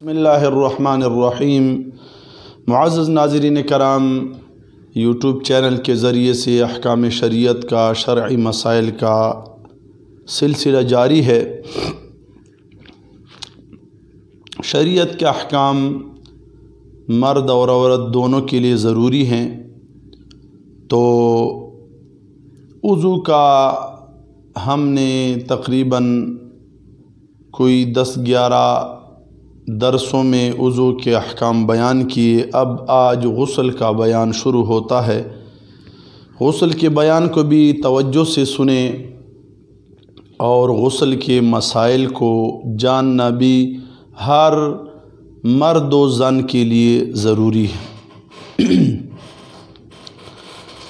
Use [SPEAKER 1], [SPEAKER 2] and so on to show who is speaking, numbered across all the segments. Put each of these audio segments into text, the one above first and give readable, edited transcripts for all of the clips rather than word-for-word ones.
[SPEAKER 1] بسم اللہ الرحمن الرحیم۔ معزز ناظرین کرام، یوٹیوب چینل کے ذریعے سے احکام شریعت کا شرعی مسائل کا سلسلہ جاری ہے۔ شریعت کے احکام مرد اور عورت دونوں کے لیے ضروری ہیں، تو وضو کا ہم نے تقریباً کوئی 10-11 درسوں میں وضو کے احکام بیان کیے۔ اب آج غسل کا بیان شروع ہوتا ہے۔ غسل کے بیان کو بھی توجہ سے سنیں اور غسل کے مسائل کو جاننا بھی ہر مرد و زن کے لیے ضروری ہے۔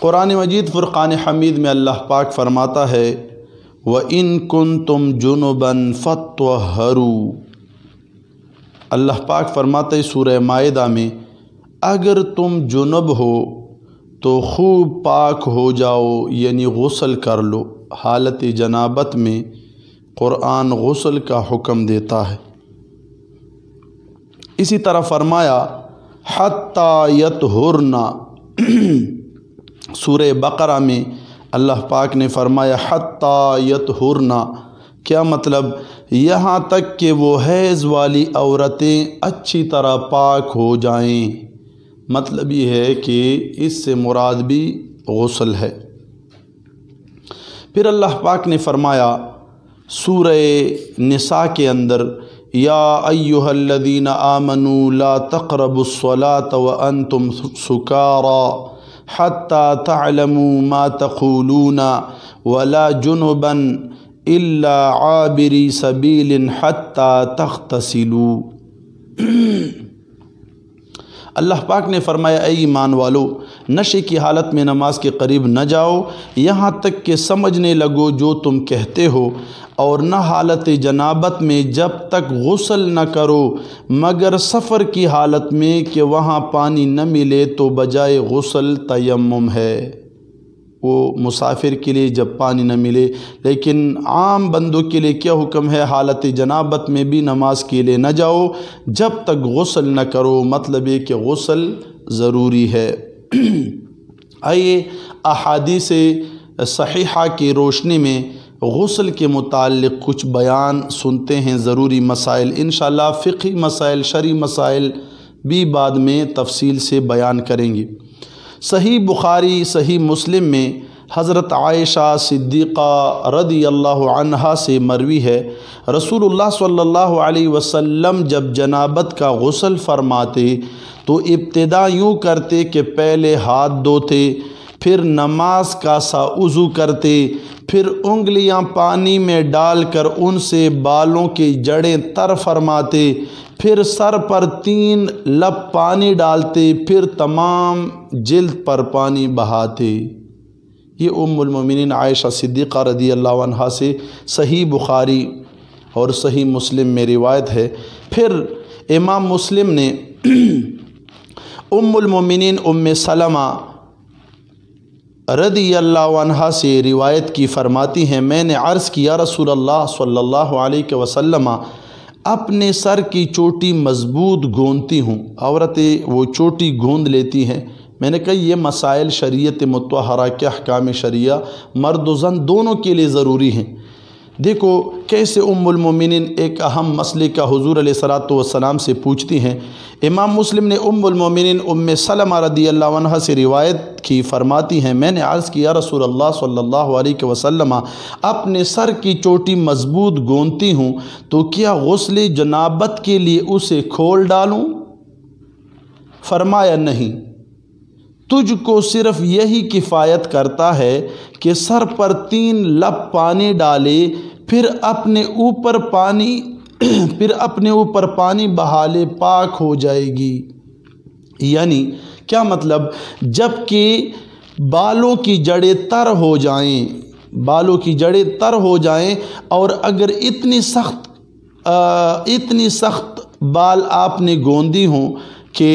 [SPEAKER 1] قرآن مجید فرقان حمید میں اللہ پاک فرماتا ہے وَإِن كُنتُمْ جُنُبًا فَاطَّهَّرُوا۔ اللہ پاک فرماتے سورہ مائدہ میں اگر تم جنب ہو تو خوب پاک ہو جاؤ، یعنی غسل کر لو۔ حالت جنابت میں قرآن غسل کا حکم دیتا ہے۔ اسی طرح فرمایا حَتَّى يَطْهُرْنَ، سورہ بقرہ میں اللہ پاک نے فرمایا حَتَّى يَطْهُرْنَ، کیا مطلب؟ یہاں تک کہ وہ حیض والی عورتیں اچھی طرح پاک ہو جائیں۔ مطلب یہ ہے کہ اس سے مراد بھی غسل ہے۔ پھر اللہ پاک نے فرمایا سورہ نساء کے اندر یا ایھا الذین آمنوا لا تقربوا الصلاۃ وانتم سکارى حتى تعلموا ما تقولون ولا جنبا الا عابری سبیل حتی تغتسلوا۔ اللہ پاک نے فرمایا اے ایمان والو، نشے کی حالت میں نماز کے قریب نہ جاؤ یہاں تک کہ سمجھنے لگو جو تم کہتے ہو، اور نہ حالت جنابت میں جب تک غسل نہ کرو مگر سفر کی حالت میں کہ وہاں پانی نہ ملے تو بجائے غسل تیمم ہے۔ وہ مسافر کے لیے جب پانی نہ ملے، لیکن عام بندوں کے لیے کیا حکم ہے؟ حالت جنابت میں بھی نماز کے لیے نہ جاؤ جب تک غسل نہ کرو۔ مطلب یہ کہ غسل ضروری ہے۔ آئیے احادیث صحیحہ کی روشنی میں غسل کے متعلق کچھ بیان سنتے ہیں، ضروری مسائل۔ انشاءاللہ فقہی مسائل، شرعی مسائل بھی بعد میں تفصیل سے بیان کریں گے۔ صحیح بخاری صحیح مسلم میں حضرت عائشہ صدیقہ رضی اللہ عنہا سے مروی ہے رسول اللہ صلی اللہ علیہ وسلم جب جنابت کا غسل فرماتے تو ابتدا یوں کرتے کہ پہلے ہاتھ دھوتے، پھر نماز کا سا وضو کرتے، پھر انگلیاں پانی میں ڈال کر ان سے بالوں کی جڑیں تر فرماتے، پھر سر پر 3 لب پانی ڈالتے، پھر تمام جلد پر پانی بہاتے۔ یہ ام المومنین عائشہ صدیقہ رضی اللہ عنہا سے صحیح بخاری اور صحیح مسلم میں روایت ہے۔ پھر امام مسلم نے ام المومنین ام سلمہ رضی اللہ عنہا سے روایت کی، فرماتی ہیں میں نے عرض کیا رسول اللہ صلی اللہ علیہ وسلم اپنے سر کی چوٹی مضبوط گوندتی ہوں۔ عورتیں وہ چوٹی گوند لیتی ہیں۔ میں نے کہا یہ مسائل شریعت مطہرہ کے احکام شریعہ مرد و زن دونوں کے لیے ضروری ہیں۔ دیکھو کیسے ام المومنین ایک اہم مسئلے کا حضور علیہ السلام سے پوچھتی ہیں۔ امام مسلم نے ام المومنین ام سلمہ رضی اللہ عنہ سے روایت کی، فرماتی ہیں میں نے عرض کیا رسول اللہ صلی اللہ علیہ وسلم اپنے سر کی چوٹی مضبوط گوندتی ہوں تو کیا غسل جنابت کے لیے اسے کھول ڈالوں؟ فرمایا نہیں، تجھ کو صرف یہی کفایت کرتا ہے کہ سر پر 3 لب پانی ڈالے، پھر اپنے اوپر پانی بہا لے، پاک ہو جائے گی۔ یعنی کیا مطلب؟ جب کہ بالوں کی جڑیں تر ہو جائیں، اور اگر اتنی سخت بال آپ نے گوندی ہوں کہ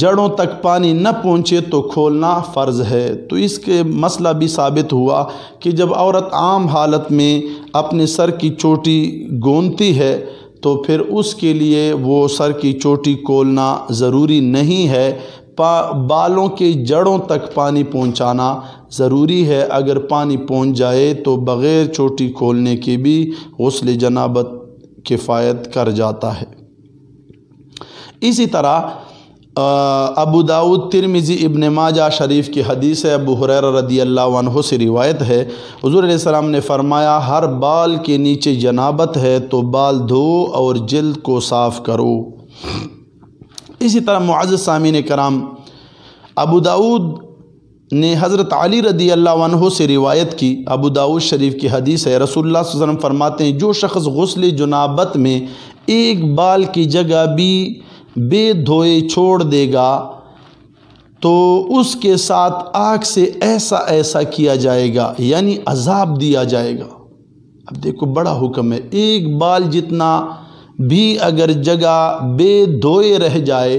[SPEAKER 1] جڑوں تک پانی نہ پہنچے تو کھولنا فرض ہے۔ تو اس کے مسئلہ بھی ثابت ہوا کہ جب عورت عام حالت میں اپنے سر کی چوٹی گوندتی ہے تو پھر اس کے لیے وہ سر کی چوٹی کھولنا ضروری نہیں ہے، بالوں کے جڑوں تک پانی پہنچانا ضروری ہے۔ اگر پانی پہنچ جائے تو بغیر چوٹی کھولنے کے بھی غسل جنابت کفایت کر جاتا ہے۔ اسی طرح ابو داؤد، ترمذی، ابن ماجہ شریف کی حدیث ہے، ابو ہریرہ رضی اللہ عنہ سے روایت ہے، حضور علیہ السلام نے فرمایا ہر بال کے نیچے جنابت ہے تو بال دھو اور جلد کو صاف کرو۔ اسی طرح معزز سامعین کرام، ابو داؤد نے حضرت علی رضی اللہ عنہ سے روایت کی، ابو داؤد شریف کی حدیث ہے، رسول اللہ صلی اللہ علیہ وسلم فرماتے ہیں جو شخص غسل جنابت میں ایک بال کی جگہ بھی بے دھوئے چھوڑ دے گا تو اس کے ساتھ آگ سے ایسا ایسا کیا جائے گا، یعنی عذاب دیا جائے گا۔ اب دیکھو بڑا حکم ہے، ایک بال جتنا بھی اگر جگہ بے دھوئے رہ جائے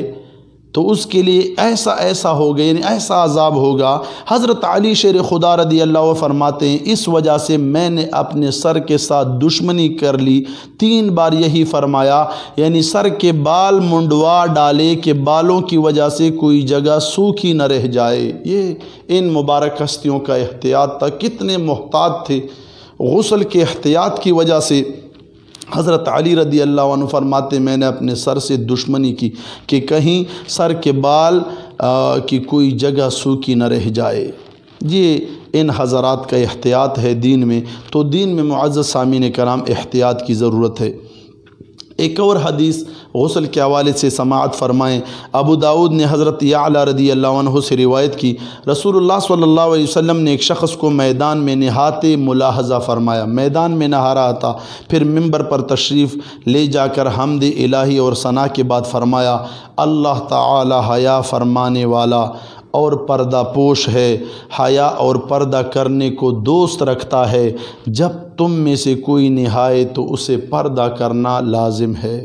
[SPEAKER 1] تو اس کے لیے ایسا ایسا ہوگا، یعنی ایسا عذاب ہوگا۔ حضرت علی شیر خدا رضی اللہ عنہ فرماتے ہیں اس وجہ سے میں نے اپنے سر کے ساتھ دشمنی کر لی، 3 بار یہی فرمایا، یعنی سر کے بال منڈوا ڈالے کہ بالوں کی وجہ سے کوئی جگہ سوکھی نہ رہ جائے۔ یہ ان مبارک ہستیوں کا احتیاط تھا، کتنے محتاط تھے غسل کے احتیاط کی وجہ سے۔ حضرت علی رضی اللہ عنہ فرماتے میں نے اپنے سر سے دشمنی کی کہ کہیں سر کے بال کی کوئی جگہ سوکھی نہ رہ جائے۔ یہ ان حضرات کا احتیاط ہے دین میں، تو دین میں معزز سامعین کرام احتیاط کی ضرورت ہے۔ ایک اور حدیث غسل کے حوالے سے سماعت فرمائیں، ابو داؤد نے حضرت یعلا رضی اللہ عنہ سے روایت کی، رسول اللہ صلی اللہ علیہ وسلم نے ایک شخص کو میدان میں نہاتے ملاحظہ فرمایا، میدان میں نہا رہا تھا، پھر منبر پر تشریف لے جا کر حمد الہی اور ثنا کے بعد فرمایا اللہ تعالی حیا فرمانے والا اور پردہ پوش ہے، حیا اور پردہ کرنے کو دوست رکھتا ہے، جب تم میں سے کوئی نہائے تو اسے پردہ کرنا لازم ہے۔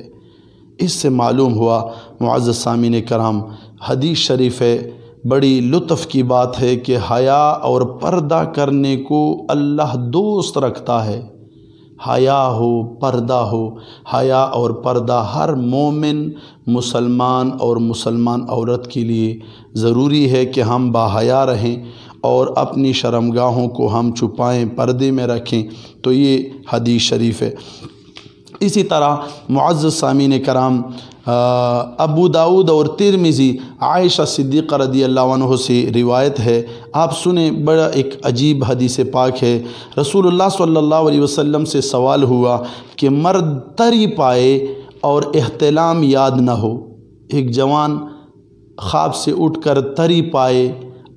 [SPEAKER 1] اس سے معلوم ہوا معزز سامعین کرام، حدیث شریف ہے، بڑی لطف کی بات ہے کہ حیا اور پردہ کرنے کو اللہ دوست رکھتا ہے۔ حیا ہو، پردہ ہو، حیا اور پردہ ہر مومن مسلمان اور مسلمان عورت کے لیے ضروری ہے کہ ہم باحیا رہیں اور اپنی شرمگاہوں کو ہم چھپائیں، پردے میں رکھیں، تو یہ حدیث شریف ہے۔ اسی طرح معزز سامعین کرام، ابو داؤد اور ترمذی عائشہ صدیقہ رضی اللہ عنہ سے روایت ہے، آپ سنیں، بڑا ایک عجیب حدیث پاک ہے۔ رسول اللہ صلی اللہ علیہ وسلم سے سوال ہوا کہ مرد تری پائے اور احتلام یاد نہ ہو، ایک جوان خواب سے اٹھ کر تری پائے،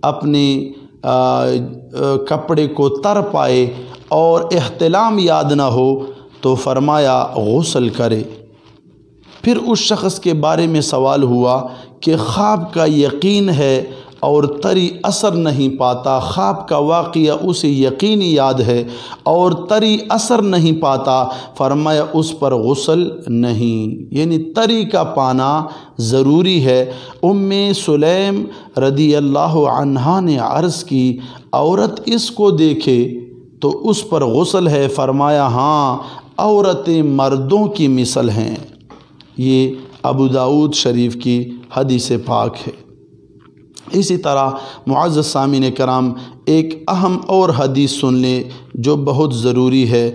[SPEAKER 1] اپنے کپڑے کو تر پائے اور احتلام یاد نہ ہو تو فرمایا غسل کرے۔ پھر اس شخص کے بارے میں سوال ہوا کہ خواب کا یقین ہے اور تری اثر نہیں پاتا، خواب کا واقعہ اسے یقینی یاد ہے اور تری اثر نہیں پاتا، فرمایا اس پر غسل نہیں، یعنی تری کا پانا ضروری ہے۔ ام سلیم رضی اللہ عنہا نے عرض کی عورت اس کو دیکھے تو اس پر غسل ہے، فرمایا ہاں عورتیں مردوں کی مثل ہیں۔ یہ ابو داؤد شریف کی حدیث پاک ہے۔ اسی طرح معزز سامعین کرام، ایک اہم اور حدیث سن لیں جو بہت ضروری ہے،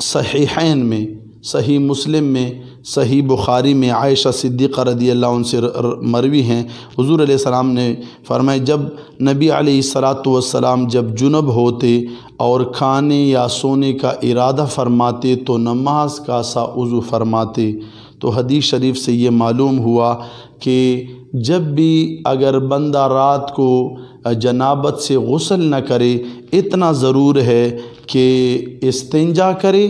[SPEAKER 1] صحیحین میں، صحیح مسلم میں، صحیح بخاری میں عائشہ صدیقہ رضی اللہ عنہ سے مروی ہیں، حضور علیہ السلام نے فرمایا جب نبی علیہ السلام جب جنب ہوتے اور کھانے یا سونے کا ارادہ فرماتے تو نماز کا سا وضو فرماتے۔ تو حدیث شریف سے یہ معلوم ہوا کہ جب بھی اگر بندہ رات کو جنابت سے غسل نہ کرے، اتنا ضرور ہے کہ استنجا کرے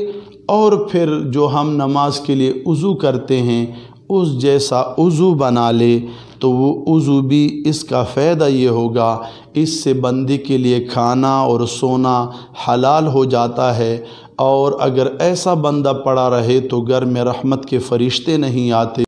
[SPEAKER 1] اور پھر جو ہم نماز کے لیے وضو کرتے ہیں اس جیسا وضو بنا لے، تو وہ وضو بھی اس کا فائدہ یہ ہوگا، اس سے بندے کے لیے کھانا اور سونا حلال ہو جاتا ہے، اور اگر ایسا بندہ پڑا رہے تو گھر میں رحمت کے فرشتے نہیں آتے۔